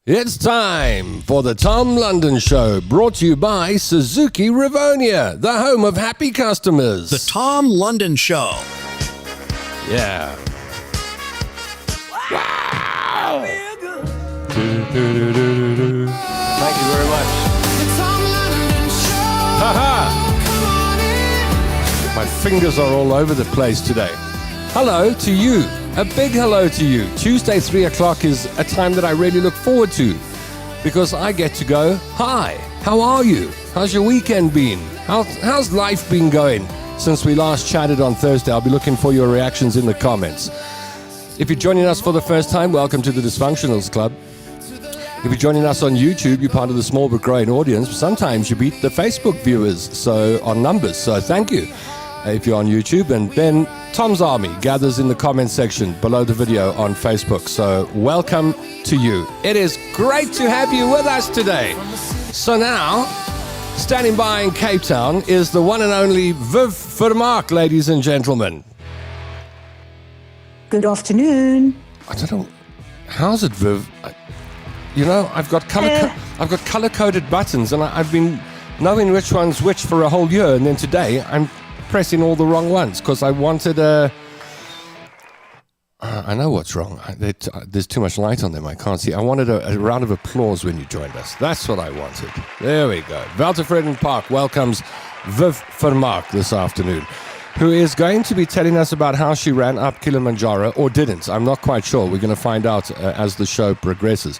It's time for the Tom London Show, brought to you by Suzuki Rivonia, the home of happy customers. The Tom London Show. Yeah. Wow! Thank you very much. Ha-ha! My fingers are all over the place today. Hello to you. A big hello to you. Tuesday, 3 o'clock is a time that I really look forward to because I get to go, hi, how are you? How's your weekend been? How's life been going since we last chatted on Thursday? I'll be looking for your reactions in the comments. If you're joining us for the first time, welcome to the Dysfunctionals Club. If you're joining us on YouTube, you're part of the small but growing audience. Sometimes you beat the Facebook viewers on numbers, so thank you if you're on YouTube. And then Tom's Army gathers in the comment section below the video on Facebook. So welcome to you. It is great to have you with us today. So now, standing by in Cape Town is the one and only Viv Climbs, ladies and gentlemen. Good afternoon. I don't know. How's it, Viv? I've got color-coded buttons, and I've been knowing which one's which for a whole year, and then today I'm pressing all the wrong ones because I wanted I know what's wrong. There's too much light on them. I can't see. I wanted a round of applause when you joined us. That's what I wanted. There we go. Walter Freden Park welcomes Viv Climbs this afternoon, who is going to be telling us about how she ran up Kilimanjaro, or didn't. I'm not quite sure. We're going to find out as the show progresses.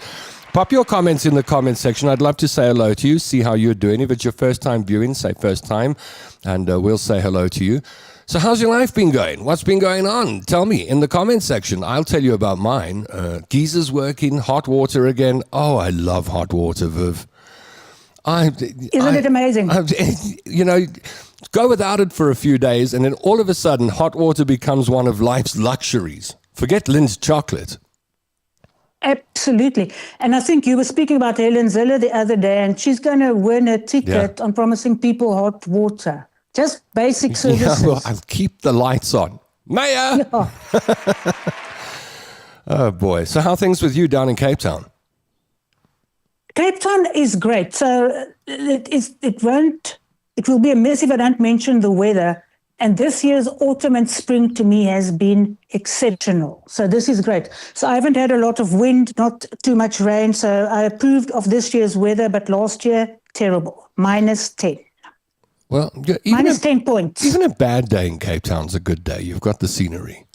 Pop your comments in the comment section. I'd love to say hello to you, see how you're doing. If it's your first time viewing, say first time, and we'll say hello to you. So how's your life been going? What's been going on? Tell me in the comment section. I'll tell you about mine. Geysers working, hot water again. Oh, I love hot water, Viv. Isn't it amazing? Go without it for a few days, and then all of a sudden, hot water becomes one of life's luxuries. Forget Lind's chocolate. Absolutely. And I think you were speaking about Helen Ziller the other day, and she's going to win a ticket on promising people hot water. Just basic services. Yeah, well, I'll keep the lights on. Mayor! Yeah. Oh, boy. So how are things with you down in Cape Town? Cape Town is great. So it will be a mess if I don't mention the weather. And this year's autumn and spring to me has been exceptional. So this is great. So I haven't had a lot of wind, not too much rain. So I approved of this year's weather, but last year, terrible. -10. Well, -10 points. Even a bad day in Cape Town's a good day. You've got the scenery.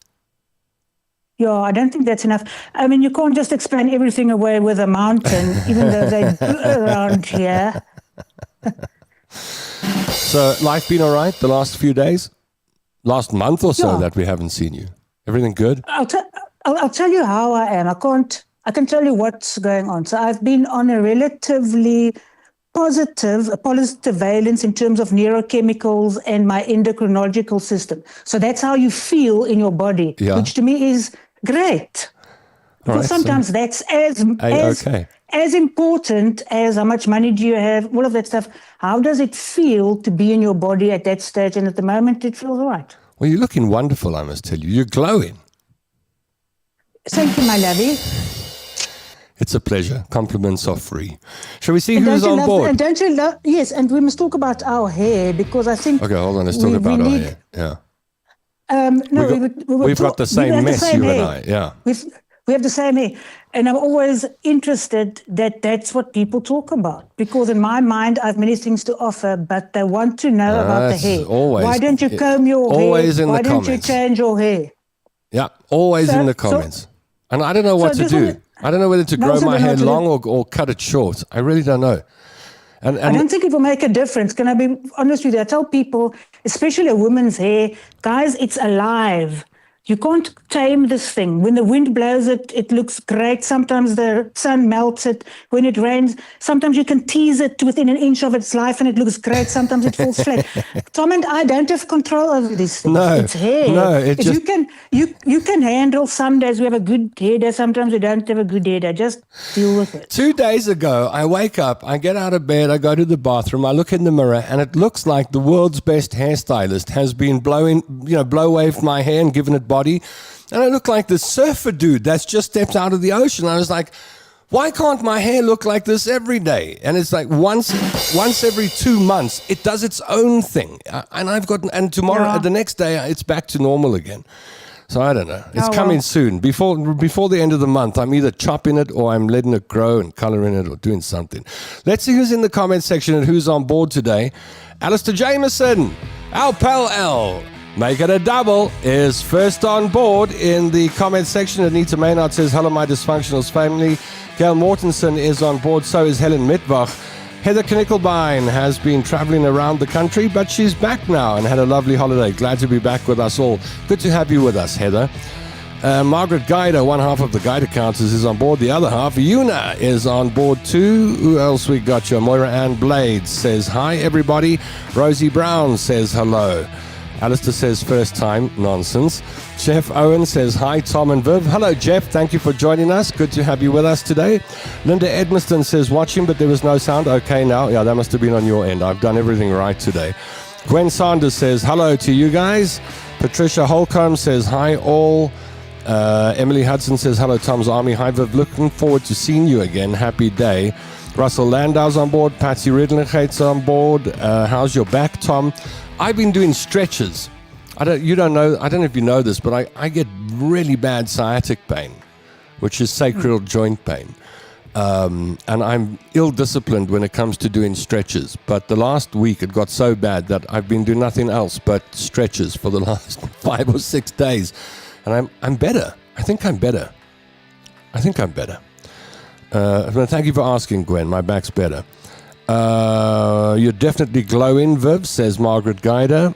Yeah, I don't think that's enough. I mean, you can't just explain everything away with a mountain, even though they're around here. So life been all right the last few days? Last month or so that we haven't seen you? Everything good? I'll tell you how I am. I can tell you what's going on. So I've been on a relatively positive valence in terms of neurochemicals and my endocrinological system. So that's how you feel in your body, which to me is great. Because sometimes that's as important as how much money do you have, all of that stuff. How does it feel to be in your body at that stage? And at the moment, it feels all right. Well, you're looking wonderful, I must tell you. You're glowing. Thank you, my lovey. It's a pleasure. Compliments are free. Shall we see who's on board? And don't you love? Yes, and we must talk about our hair because I think. Okay, hold on. Let's talk about our hair. Yeah. We've got the same mess, you and I. Yeah. We have the same hair. And I'm always interested that that's what people talk about. Because in my mind, I have many things to offer, but they want to know about the hair. Why don't you comb your hair? Always in the comments. Why don't you change your hair? Yeah, always in the comments. And I don't know what to do. I don't know whether to grow my hair long or cut it short. I really don't know. And I don't think it will make a difference. Can I be honest with you? I tell people, especially a woman's hair, guys, it's alive. You can't tame this thing. When the wind blows it, it looks great. Sometimes the sun melts it. When it rains, sometimes you can tease it to within an inch of its life and it looks great. Sometimes it falls flat. Tom and I don't have control over these things. No, it's hair. No, you can handle some days we have a good hair day. Sometimes we don't have a good hair day. Just deal with it. 2 days ago, I wake up, I get out of bed, I go to the bathroom, I look in the mirror, and it looks like the world's best hairstylist has been blow waved my hair and given it body. And I look like the surfer dude that's just stepped out of the ocean. I was like, why can't my hair look like this every day? And it's like once every 2 months, it does its own thing. And tomorrow, the next day, it's back to normal again. So I don't know. It's coming soon. Before the end of the month, I'm either chopping it or I'm letting it grow and coloring it or doing something. Let's see who's in the comment section and who's on board today. Alistair Jameson, our pal L, make it a double, is first on board in the comment section. Anita Maynard says, hello, my Dysfunctionals family. Gail Mortensen is on board. So is Helen Mittbach. Heather Knickelbein has been traveling around the country, but she's back now and had a lovely holiday. Glad to be back with us all. Good to have you with us, Heather. Margaret Guider, one half of the Guider Counters, is on board. The other half, Yuna, is on board too. Who else we got you? Moira Ann Blades says, hi, everybody. Rosie Brown says hello. Alistair says, first time, nonsense. Jeff Owen says, hi, Tom and Viv. Hello, Jeff. Thank you for joining us. Good to have you with us today. Linda Edmiston says, watching, but there was no sound. Okay, now. Yeah, that must have been on your end. I've done everything right today. Gwen Sanders says, hello to you guys. Patricia Holcomb says, hi, all. Emily Hudson says, hello, Tom's Army. Hi, Viv. Looking forward to seeing you again. Happy day. Russell Landau's on board. Patsy Ridlinghate's on board. How's your back, Tom? I've been doing stretches. I don't know if you know this, but I get really bad sciatic pain, which is sacral joint pain. And I'm ill-disciplined when it comes to doing stretches. But the last week it got so bad that I've been doing nothing else but stretches for the last 5 or 6 days. And I'm better. I think I'm better. Thank you for asking, Gwen. My back's better. You're definitely glowing, Viv, says Margaret Guider.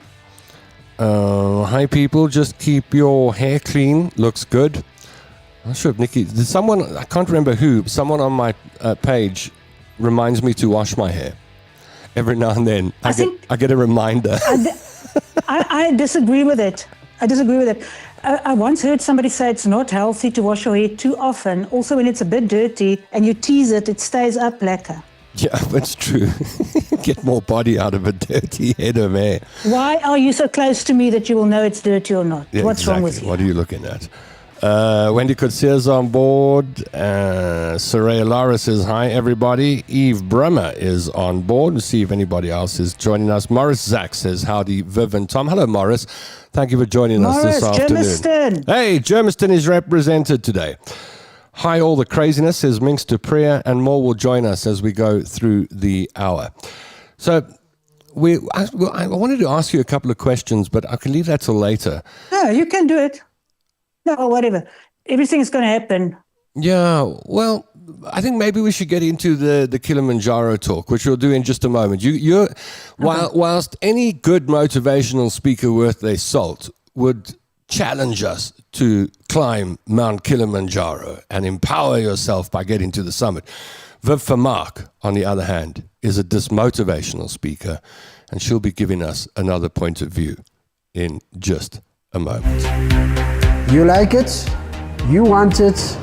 Hi, people. Just keep your hair clean. Looks good. I'm not sure if Nikki... Did someone... I can't remember who. Someone on my page reminds me to wash my hair. Every now and then. I get a reminder. I disagree with it. I once heard somebody say it's not healthy to wash your hair too often. Also, when it's a bit dirty and you tease it, it stays up lacquer. Yeah, that's true. Get more body out of a dirty head of hair. Why are you so close to me that you will know it's dirty or not? Yeah, What's wrong with you? What are you looking at? Wendy Coetzee on board. Soraya Lara says, hi, everybody. Eve Brummer is on board. We'll see if anybody else is joining us. Morris Zach says, howdy, Viv and Tom. Hello, Morris. Thank you for joining us this afternoon. Germiston. Hey, Germiston is represented today. Hi, all the craziness, says Minx to Prayer, and more will join us as we go through the hour. So I wanted to ask you a couple of questions, but I can leave that till later. No, you can do it. No, whatever. Everything's going to happen. Yeah, well, I think maybe we should get into the Kilimanjaro talk, which we'll do in just a moment. Whilst any good motivational speaker worth their salt would challenge us to climb Mount Kilimanjaro and empower yourself by getting to the summit, Viv Vermaak, on the other hand, is a dismotivational speaker, and she'll be giving us another point of view in just a moment. You like it? You want it?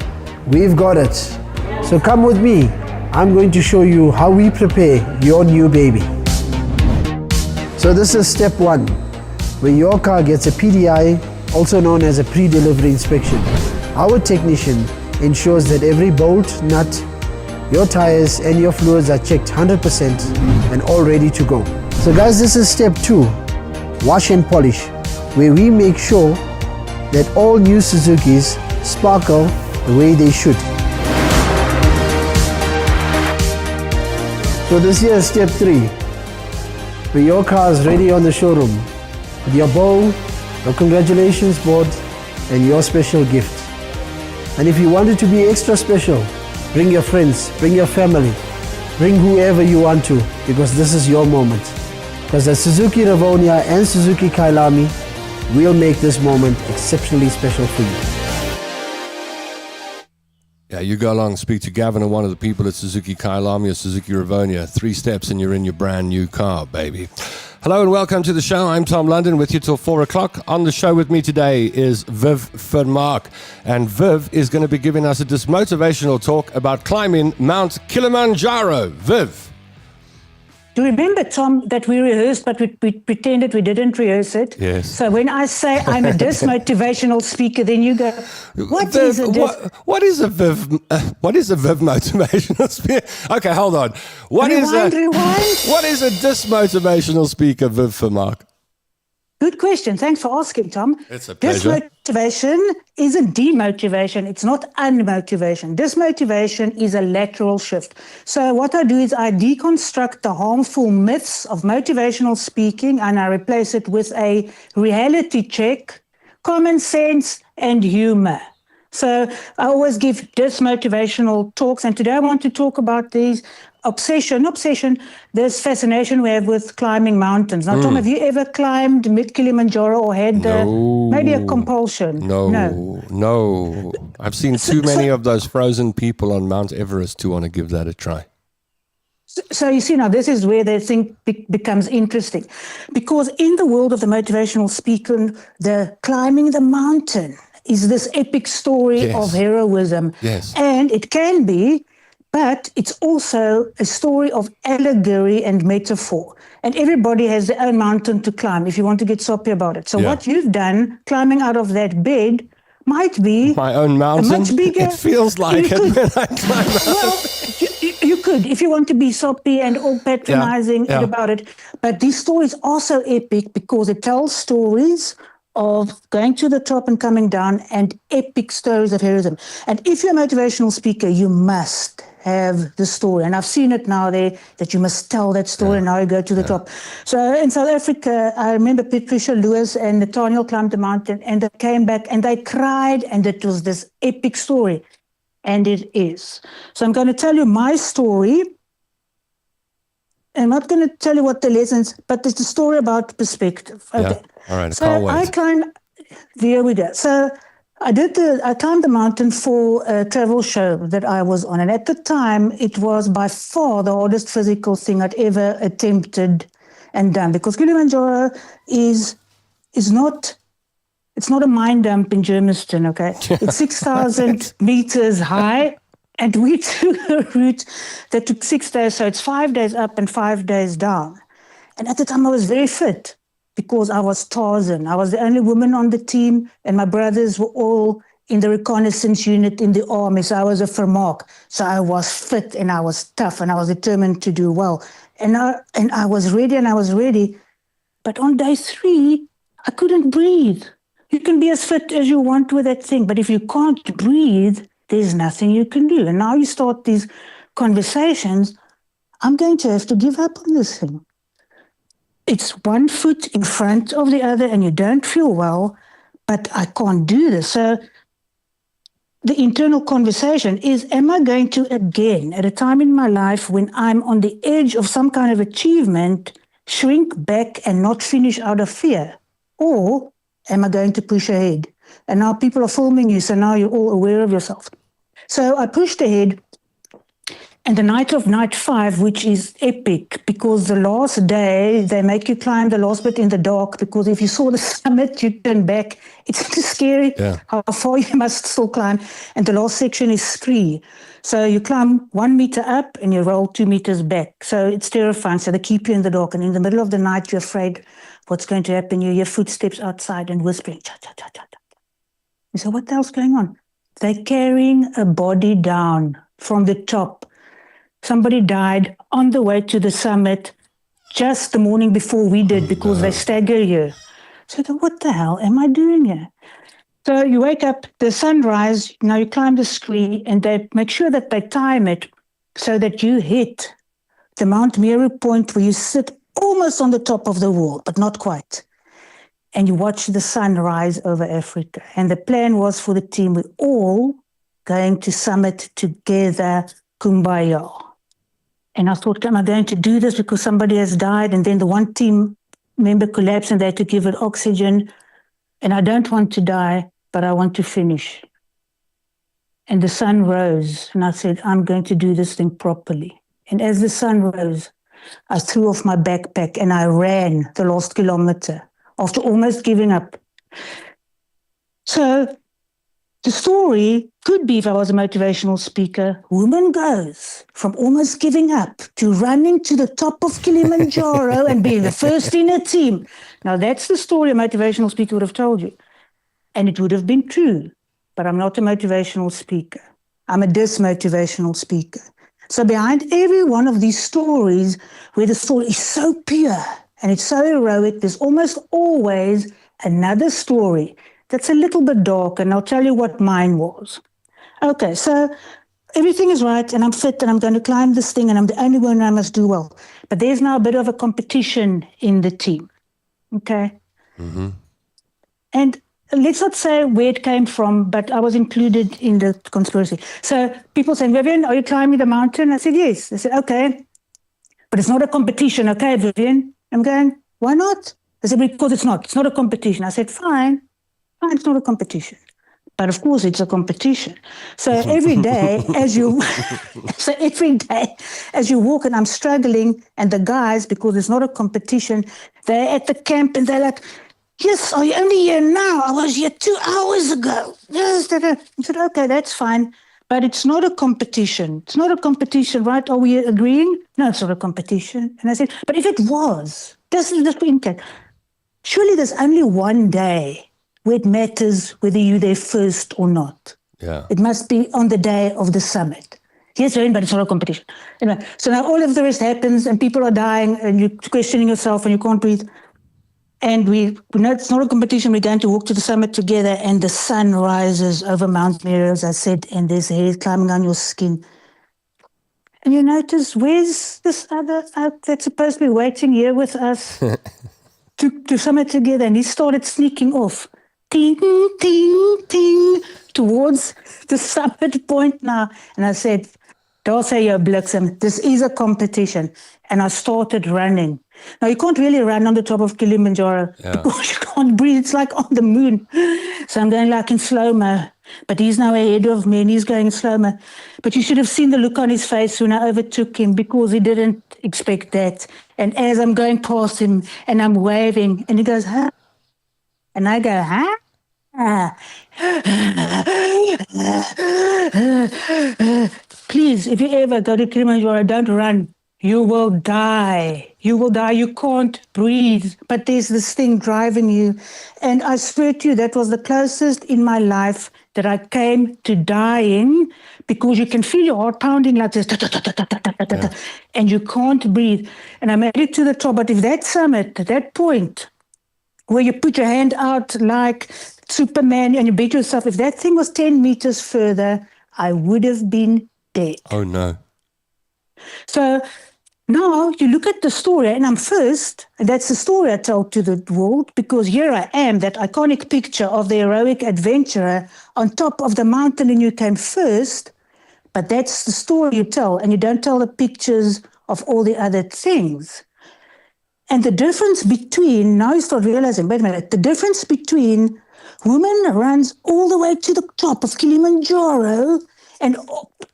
We've got it. So come with me. I'm going to show you how we prepare your new baby. So this is step 1, where your car gets a PDI, also known as a pre-delivery inspection. Our technician ensures that every bolt, nut, your tires and your fluids are checked 100% and all ready to go. So guys, this is step 2, wash and polish, where we make sure that all new Suzukis sparkle the way they should. So this here is step 3, where your car is ready on the showroom with your bow, your congratulations board, and your special gift. And if you want it to be extra special, bring your friends, bring your family, bring whoever you want to, because this is your moment. Because at Suzuki Rivonia and Suzuki Kailami, we'll make this moment exceptionally special for you. Yeah, you go along, speak to Gavin or one of the people at Suzuki Kailami or Suzuki Rivonia. 3 steps and you're in your brand new car, baby. Hello and welcome to the show. I'm Tom London with you till 4 o'clock. On the show with me today is Viv Vermaak. And Viv is going to be giving us a dismotivational talk about climbing Mount Kilimanjaro. Viv. Do you remember, Tom, that we rehearsed, but we pretended we didn't rehearse it? Yes. So when I say I'm a dismotivational speaker, then you go, what is a what is a Viv motivational speaker? Okay, hold on. Rewind. What is a dismotivational speaker, Viv for Mark? Good question. Thanks for asking, Tom. It's a pleasure. Dismotivation isn't demotivation. It's not unmotivation. Dismotivation is a lateral shift. So what I do is I deconstruct the harmful myths of motivational speaking and I replace it with a reality check, common sense, and humor. So I always give dismotivational talks, and today I want to talk about these obsession, this fascination we have with climbing mountains. Now, Tom, have you ever climbed mid Kilimanjaro or had maybe a compulsion? No. I've seen too many of those frozen people on Mount Everest to want to give that a try. So you see, now this is where the thing becomes interesting, because in the world of the motivational speaker, the climbing the mountain is this epic story of heroism. Yes. And it can be, but it's also a story of allegory and metaphor. And everybody has their own mountain to climb if you want to get soppy about it. So what you've done, climbing out of that bed, might be my own mountain. Much bigger. It feels like it when I climb out. Well, you could, if you want to be soppy and all patronizing about it. But these stories are so epic because it tells stories of going to the top and coming down and epic stories of heroism. And if you're a motivational speaker, you must have the story. And I've seen it now there that you must tell that story and now you go to the top. So in South Africa, I remember Patricia Lewis and Nathaniel climbed the mountain and they came back and they cried and it was this epic story. And it is. So I'm going to tell you my story. I'm not going to tell you what the lessons, but it's a story about perspective. Okay. Yeah. All right. So I can't wait. I climbed, there we go. So I climbed the mountain for a travel show that I was on. And at the time, it was by far the hardest physical thing I'd ever attempted and done. Because Kilimanjaro is not, it's not a mine dump in Germiston, okay? It's 6,000 meters high. And we took a route that took 6 days. So it's 5 days up and 5 days down. And at the time, I was very fit because I was Tarzan. I was the only woman on the team, and my brothers were all in the reconnaissance unit in the army. So I was a Vermaak. So I was fit and I was tough and I was determined to do well. And I was ready. But on day 3, I couldn't breathe. You can be as fit as you want with that thing, but if you can't breathe, there's nothing you can do. And now you start these conversations. I'm going to have to give up on this thing. It's one foot in front of the other and you don't feel well, but I can't do this. So the internal conversation is, am I going to again, at a time in my life when I'm on the edge of some kind of achievement, shrink back and not finish out of fear? Or am I going to push ahead? And now people are filming you, so now you're all aware of yourself. So I pushed ahead. And the night of night 5, which is epic, because the last day, they make you climb the last bit in the dark, because if you saw the summit, you turn back. It's scary how far you must still climb. And the last section is scree. So you climb 1 meter up and you roll 2 meters back. So it's terrifying. So they keep you in the dark. And in the middle of the night, you're afraid what's going to happen. You hear footsteps outside and whispering. Cha, cha, cha, cha, cha. You say, what the hell's going on? They're carrying a body down from the top. Somebody died on the way to the summit just the morning before we did because they stagger you. So I thought, what the hell am I doing here? So you wake up, the sunrise, now you climb the scree and they make sure that they time it so that you hit the Mount Meru point where you sit almost on the top of the wall, but not quite. And you watch the sun rise over Africa. And the plan was for the team, we're all going to summit together, kumbaya. And I thought, am I going to do this because somebody has died? And then the one team member collapsed and they had to give it oxygen. And I don't want to die, but I want to finish. And the sun rose. And I said, I'm going to do this thing properly. And as the sun rose, I threw off my backpack and I ran the last kilometer after almost giving up. So The story could be, if I was a motivational speaker, woman goes from almost giving up to running to the top of Kilimanjaro and being the first in a team. Now, that's the story a motivational speaker would have told you. And it would have been true. But I'm not a motivational speaker. I'm a dismotivational speaker. So behind every one of these stories where the story is so pure and it's so heroic, there's almost always another story that's a little bit dark, and I'll tell you what mine was. Okay, so everything is right, and I'm fit, and I'm going to climb this thing, and I'm the only one, and I must do well. But there's now a bit of a competition in the team, okay? Mm-hmm. And let's not say where it came from, but I was included in the conspiracy. So people saying, Vivian, are you climbing the mountain? I said, yes. They said, okay, but it's not a competition, okay, Vivian? I'm going, why not? They said, because it's not. It's not a competition. I said, fine, it's not a competition. But of course, it's a competition. So every day as you walk, and I'm struggling, and the guys, because it's not a competition, they're at the camp and they're like, yes, are you only here now? I was here 2 hours ago. Yes, I said, okay, that's fine. But it's not a competition. It's not a competition, right? Are we agreeing? No, it's not a competition. And I said, but if it was, this is the indicate. Surely there's only one day where it matters whether you're there first or not. Yeah. It must be on the day of the summit. Yes, but it's not a competition. Anyway, so now all of the rest happens, and people are dying, and you're questioning yourself, and you can't breathe. And we know it's not a competition. We're going to walk to the summit together, and the sun rises over Mount Meru, as I said, and there's hair climbing on your skin. And you notice, where's this other that's supposed to be waiting here with us to summit together? And he started sneaking off. Ting, ting, ting, towards the summit point now. And I said, don't say you're bliksem. This is a competition. And I started running. Now, you can't really run on the top of Kilimanjaro because you can't breathe. It's like on the moon. So I'm going like in slow-mo. But he's now ahead of me, and he's going slow-mo. But you should have seen the look on his face when I overtook him, because he didn't expect that. And as I'm going past him and I'm waving, and he goes, huh? And I go, huh? Please, if you ever go to Kilimanjaro, don't run. You will die. You will die. You can't breathe. But there's this thing driving you. And I swear to you, that was the closest in my life that I came to dying, because you can feel your heart pounding like this, and you can't breathe. And I made it to the top. But if that summit, that point, where you put your hand out like Superman and you beat yourself, if that thing was 10 meters further, I would have been dead. Oh, no. So now you look at the story, and I'm first, and that's the story I told to the world, because here I am, that iconic picture of the heroic adventurer on top of the mountain, and you came first, but that's the story you tell, and you don't tell the pictures of all the other things. And the difference between, now you start realizing, wait a minute, the difference between woman runs all the way to the top of Kilimanjaro, and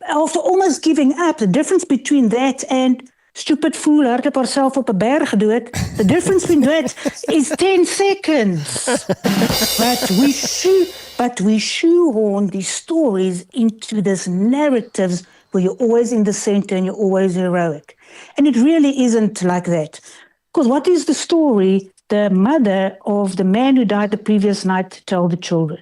after almost giving up, the difference between that and stupid fool hardloop haarself op 'n berg gedood, the difference between that is 10 seconds. But we shoehorn these stories into these narratives where you're always in the center and you're always heroic. And it really isn't like that. Because what is the story the mother of the man who died the previous night told the children?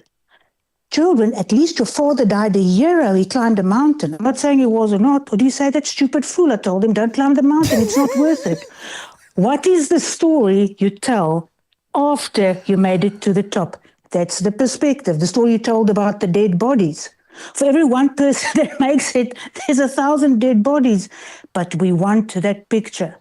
Children, at least your father died a year ago. He climbed a mountain. I'm not saying he was or not. Or do you say, that stupid fool? I told him, don't climb the mountain. It's not worth it. What is the story you tell after you made it to the top? That's the perspective. The story you told about the dead bodies. For every one person that makes it, there's 1,000 dead bodies. But we want that picture.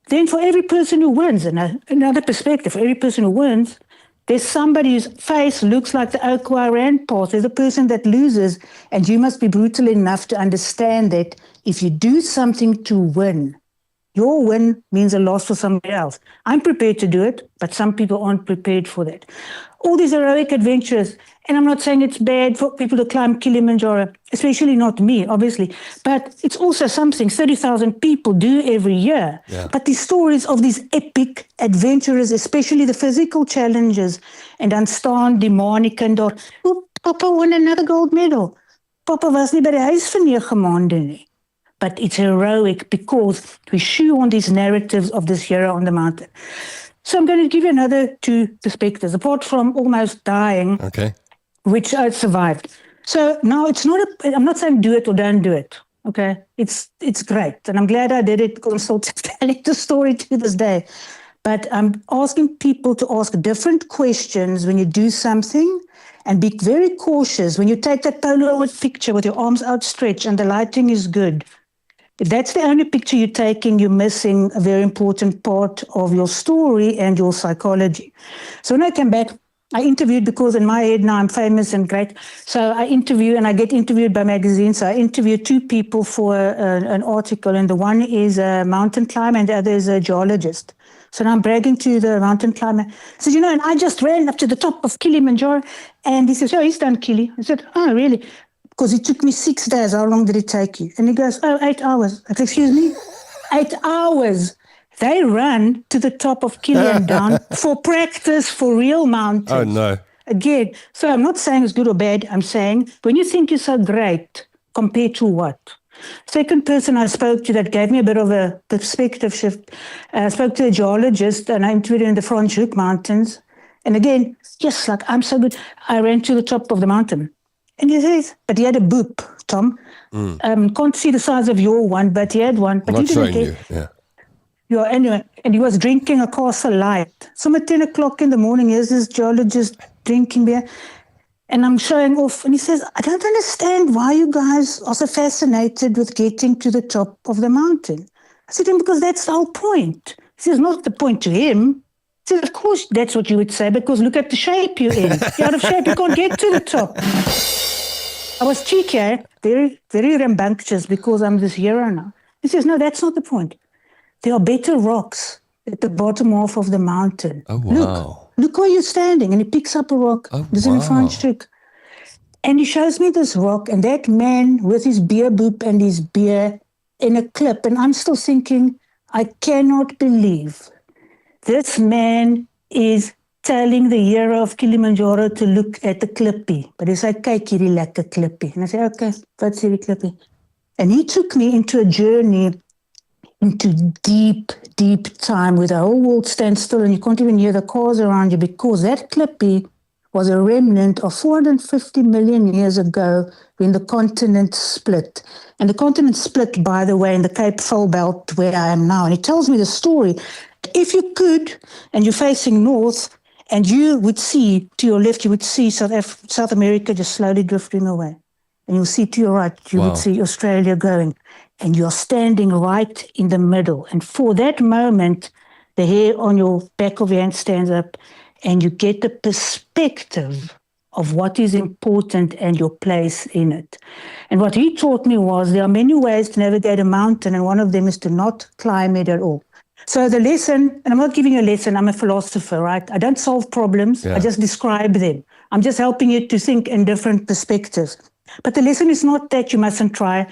Then for every person who wins, another perspective, for every person who wins, there's somebody whose face looks like the oak I ran past. There's a person that loses, and you must be brutal enough to understand that if you do something to win, your win means a loss for somebody else. I'm prepared to do it, but some people aren't prepared for that. All these heroic adventures, and I'm not saying it's bad for people to climb Kilimanjaro, especially not me, obviously, but it's also something 30,000 people do every year. Yeah. But these stories of these epic adventurers, especially the physical challenges, and dan staan die mannekind daar, oep, Papa won another gold medal. Papa was nie by die huis vir 9 maande nie. But it's heroic because we shoe on these narratives of this hero on the mountain. So I'm going to give you another 2 perspectives, apart from almost dying, Okay. which I survived. So now it's not I'm not saying do it or don't do it. Okay. It's great. And I'm glad I did it because I'm still telling the story to this day. But I'm asking people to ask different questions when you do something and be very cautious when you take that Polaroid picture with your arms outstretched and the lighting is good. If that's the only picture you're taking, you're missing a very important part of your story and your psychology. So when I came back, I interviewed because in my head now I'm famous and great. So I interview and I get interviewed by magazines. So I interviewed 2 people for an article, and the one is a mountain climber and the other is a geologist. So now I'm bragging to the mountain climber. I said, and I just ran up to the top of Kilimanjaro. And he says, he's done Kili. I said, oh, really? Because it took me 6 days. How long did it take you? And he goes, 8 hours. I said, excuse me? 8 hours. They run to the top of Kili and down for practice for real mountains. Oh, no. Again, so I'm not saying it's good or bad. I'm saying when you think you're so great, compared to what? Second person I spoke to that gave me a bit of a perspective shift. I spoke to a geologist and I interviewed him in the Franschhoek Mountains. And again, yes, like I'm so good. I ran to the top of the mountain. And he says, but he had a boop, Tom. Can't see the size of your one, but he had one. But I'm he not didn't showing get, you. Yeah. Yeah, anyway, and he was drinking a Castle Light. So at 10 o'clock in the morning, here's this geologist drinking beer. And I'm showing off. And he says, I don't understand why you guys are so fascinated with getting to the top of the mountain. I said to him, because that's the whole point. He says, not the point to him. I said, of course, that's what you would say, because look at the shape you're in. You're out of shape, you can't get to the top. I was cheeky, very, very rambunctious, because I'm this hero now. He says, no, that's not the point. There are better rocks at the bottom half of the mountain. Oh, wow. Look where you're standing. And he picks up a rock. Oh, This is in wow. Franschhoek. And he shows me this rock, and that man with his beer boop and his beer in a clip. And I'm still thinking, I cannot believe this man is telling the hero of Kilimanjaro to look at the clippy. But he said, kyk hierdie lekker clippy. And I said, okay, what's hierdie clippy? And he took me into a journey into deep, deep time where the whole world stands still and you can't even hear the cars around you, because that clippy was a remnant of 450 million years ago when the continent split. And the continent split, by the way, in the Cape Fold Belt where I am now. And he tells me the story. If you could, and you're facing north, and you would see, to your left, you would see South America just slowly drifting away. And you'll see to your right, you would see Australia going. And you're standing right in the middle. And for that moment, the hair on your back of your hand stands up, and you get the perspective of what is important and your place in it. And what he taught me was there are many ways to navigate a mountain, and one of them is to not climb it at all. So the lesson, and I'm not giving you a lesson, I'm a philosopher, right? I don't solve problems, I just describe them. I'm just helping you to think in different perspectives. But the lesson is not that you mustn't try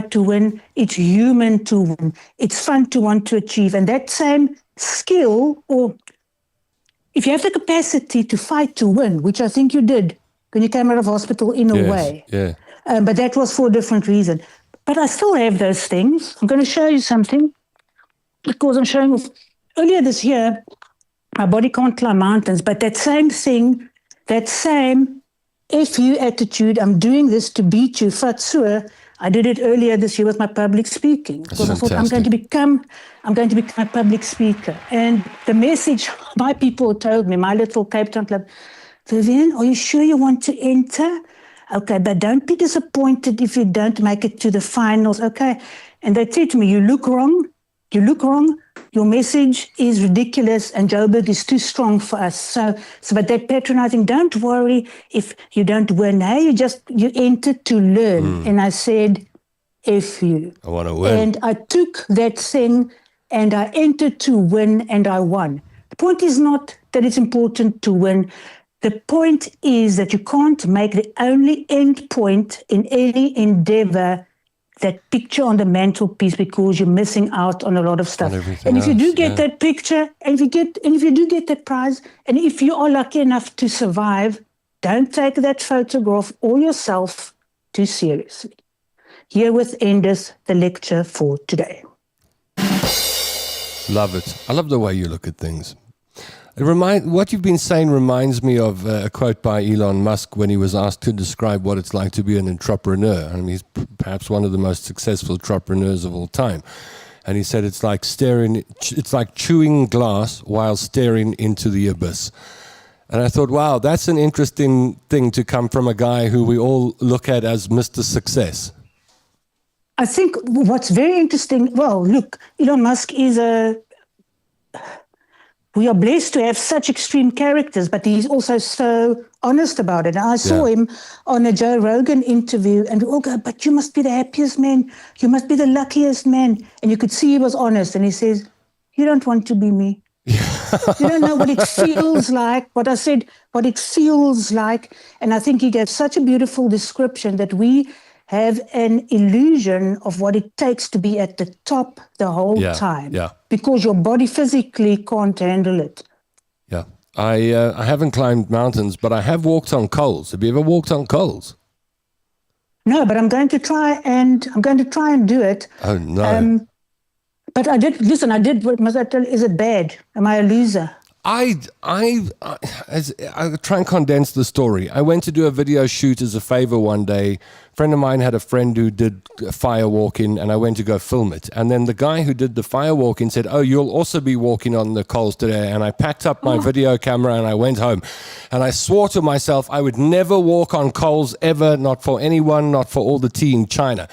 to win. It's human to win. It's fun to want to achieve. And that same skill, or if you have the capacity to fight to win, which I think you did when you came out of hospital in a way. Yeah. But that was for a different reason. But I still have those things. I'm going to show you something, because I'm showing off. Earlier this year, my body can't climb mountains, but that same thing, that same FU attitude, I'm doing this to beat you, Fatsua, I did it earlier this year with my public speaking. Because I thought I'm going to become a public speaker. And the message my people told me, my little Cape Town club, Vivian, are you sure you want to enter? Okay, but don't be disappointed if you don't make it to the finals. Okay. And they said to me, you look wrong, your message is ridiculous, and Joburg is too strong for us. So but that patronizing, don't worry if you don't win. Hey, you entered to learn. And I said, F you. I want to win. And I took that thing and I entered to win, and I won. The point is not that it's important to win. The point is that you can't make the only end point in any endeavor that picture on the mantelpiece, because you're missing out on a lot of stuff. And if you do get that picture, and if you do get that prize, and if you are lucky enough to survive, don't take that photograph or yourself too seriously. Herewith endeth the lecture for today. Love it. I love the way you look at things. What you've been saying reminds me of a quote by Elon Musk when he was asked to describe what it's like to be an entrepreneur. I mean, he's perhaps one of the most successful entrepreneurs of all time. And he said it's like chewing glass while staring into the abyss. And I thought, wow, that's an interesting thing to come from a guy who we all look at as Mr. Success. I think what's very interesting, well, look, Elon Musk is we are blessed to have such extreme characters, but he's also so honest about it. And I saw him on a Joe Rogan interview, and we all go, but you must be the happiest man. You must be the luckiest man. And you could see he was honest. And he says, you don't want to be me. You don't know what it feels like. What I said, what it feels like. And I think he gave such a beautiful description that we have an illusion of what it takes to be at the top the whole time. Yeah. Because your body physically can't handle it. Yeah. I haven't climbed mountains, but I have walked on coals. Have you ever walked on coals? No, but I'm going to try and do it. Oh no. But I did must I tell you, is it bad? Am I a loser? I try and condense the story. I went to do a video shoot as a favor one day. A friend of mine had a friend who did fire walking, and I went to go film it. And then the guy who did the fire walking said, oh, you'll also be walking on the coals today. And I packed up my video camera and I went home. And I swore to myself I would never walk on coals ever, not for anyone, not for all the tea in China.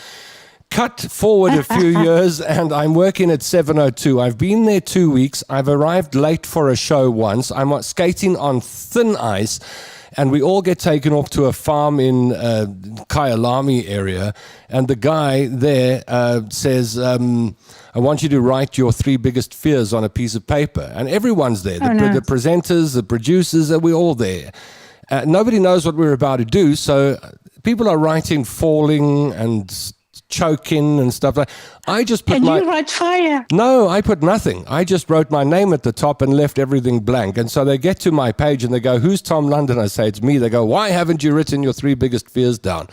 Cut forward a few years, and I'm working at 702. I've been there 2 weeks. I've arrived late for a show once. I'm skating on thin ice, and we all get taken off to a farm in Kyalami area. And the guy there says, I want you to write your 3 biggest fears on a piece of paper. And everyone's there. The presenters, the producers, we're all there. Nobody knows what we're about to do, so people are writing falling and choking and stuff like. I just put you write fire? No, I put nothing. I just wrote my name at the top and left everything blank. And so they get to my page and they go, who's Tom London? I say, it's me. They go, why haven't you written your 3 biggest fears down?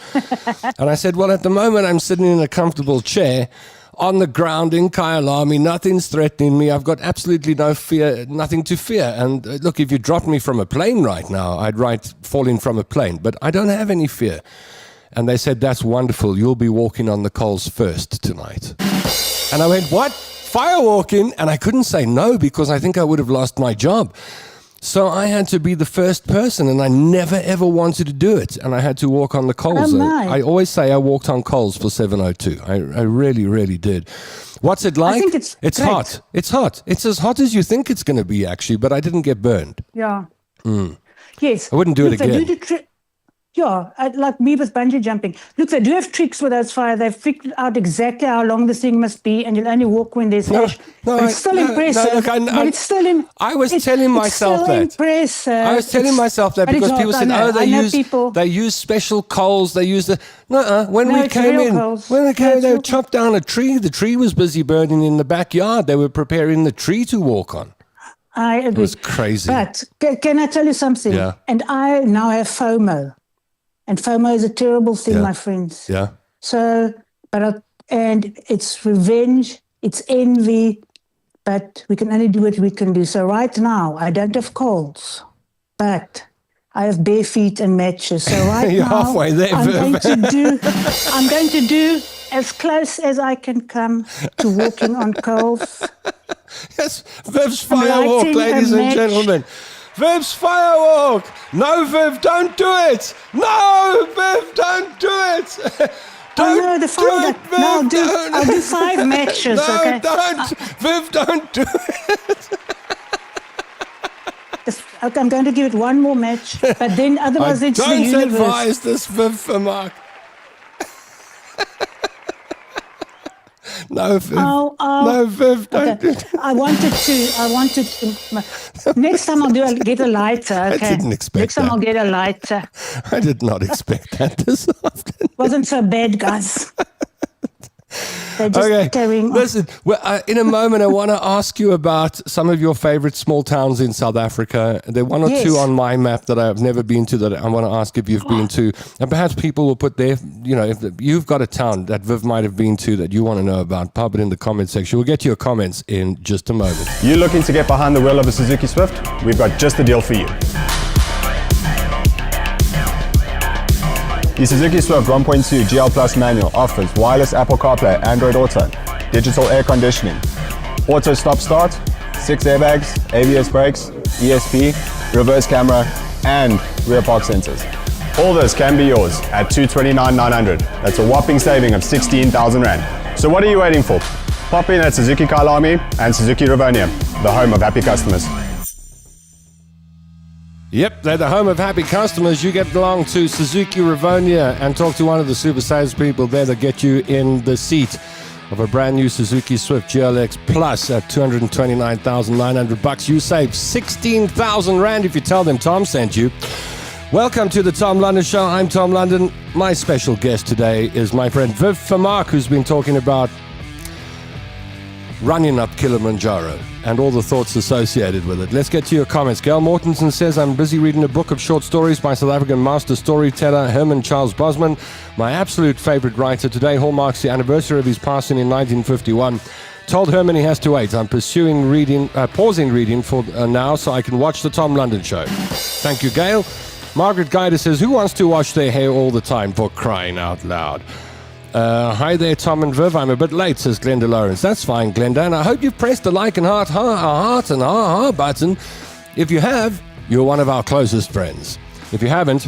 And I said, well, at the moment I'm sitting in a comfortable chair on the ground in Kyalami. Nothing's threatening me. I've got absolutely no fear, nothing to fear. And look, if you dropped me from a plane right now, I'd write falling from a plane, but I don't have any fear. And they said, that's wonderful. You'll be walking on the coals first tonight. And I went, what? Fire walking? And I couldn't say no because I think I would have lost my job. So I had to be the first person, and I never, ever wanted to do it. And I had to walk on the coals. I always say I walked on coals for 702. I really, really did. What's it like? I think it's hot. It's hot. It's as hot as you think it's going to be, actually, but I didn't get burned. Yeah. Yes. I wouldn't do it again. Like me with bungee jumping. Look, they do have tricks with those fire. They've figured out exactly how long this thing must be, and you'll only walk when there's ash. But it's still impressive. I was telling myself that because people said, they use special coals. They use the when we came in, they chopped down a tree. The tree was busy burning in the backyard. They were preparing the tree to walk on. I agree. It was crazy. But can I tell you something? Yeah. And I now have FOMO. And FOMO is a terrible thing, my friends. Yeah. So, and it's revenge, it's envy, but we can only do what we can do. So right now, I don't have coals, but I have bare feet and matches. So right You're now, halfway there, I'm going to do as close as I can come to walking on coals. Yes, Viv's firewalk, ladies and gentlemen. Viv's firewalk. No, Viv, don't do it. No, Viv, don't do it. Don't do it, Viv. No, I'll do 5 matches. No, okay? don't. Viv, don't do it. Okay, I'm going to give it 1 more match, but then otherwise it's the universe. Don't advise this, Viv, for Mark. No, Viv. No, Viv, don't do it. I wanted to. Next time I'll get a lighter. Okay. I didn't expect Next time I'll get a lighter. I did not expect that this often. Wasn't so bad, guys. They're just carrying on. Listen, in a moment, I want to ask you about some of your favorite small towns in South Africa. There are one or two on my map that I've never been to that I want to ask if you've been to. And perhaps people will put their, if you've got a town that Viv might have been to that you want to know about, pop it in the comment section. We'll get to your comments in just a moment. You looking to get behind the wheel of a Suzuki Swift? We've got just the deal for you. The Suzuki Swift 1.2 GL Plus manual offers wireless Apple CarPlay, Android Auto, digital air conditioning, auto stop-start, 6 airbags, ABS brakes, ESP, reverse camera, and rear park sensors. All this can be yours at 229,900. That's a whopping saving of 16,000 Rand. So what are you waiting for? Pop in at Suzuki Kyalami and Suzuki Rivonia, the home of happy customers. Yep, they're the home of happy customers. You get along to Suzuki Rivonia and talk to one of the super sales people there that get you in the seat of a brand new Suzuki Swift GLX Plus at 229,900 bucks. You save 16,000 Rand if you tell them Tom sent you. Welcome to the Tom London Show. I'm Tom London. My special guest today is my friend Viv Climbs, who's been talking about running up Kilimanjaro and all the thoughts associated with it. Let's get to your comments. Gail Mortensen says, I'm busy reading a book of short stories by South African master storyteller Herman Charles Bosman, my absolute favorite writer. Today hallmarks the anniversary of his passing in 1951. Told Herman he has to wait. I'm pausing reading for now so I can watch the Tom London Show. Thank you, Gail. Margaret Guider says, who wants to wash their hair all the time, for crying out loud? Hi there, Tom and Viv. I'm a bit late, says Glenda Lawrence. That's fine, Glenda. And I hope you've pressed the like and heart button. If you have, you're one of our closest friends. If you haven't,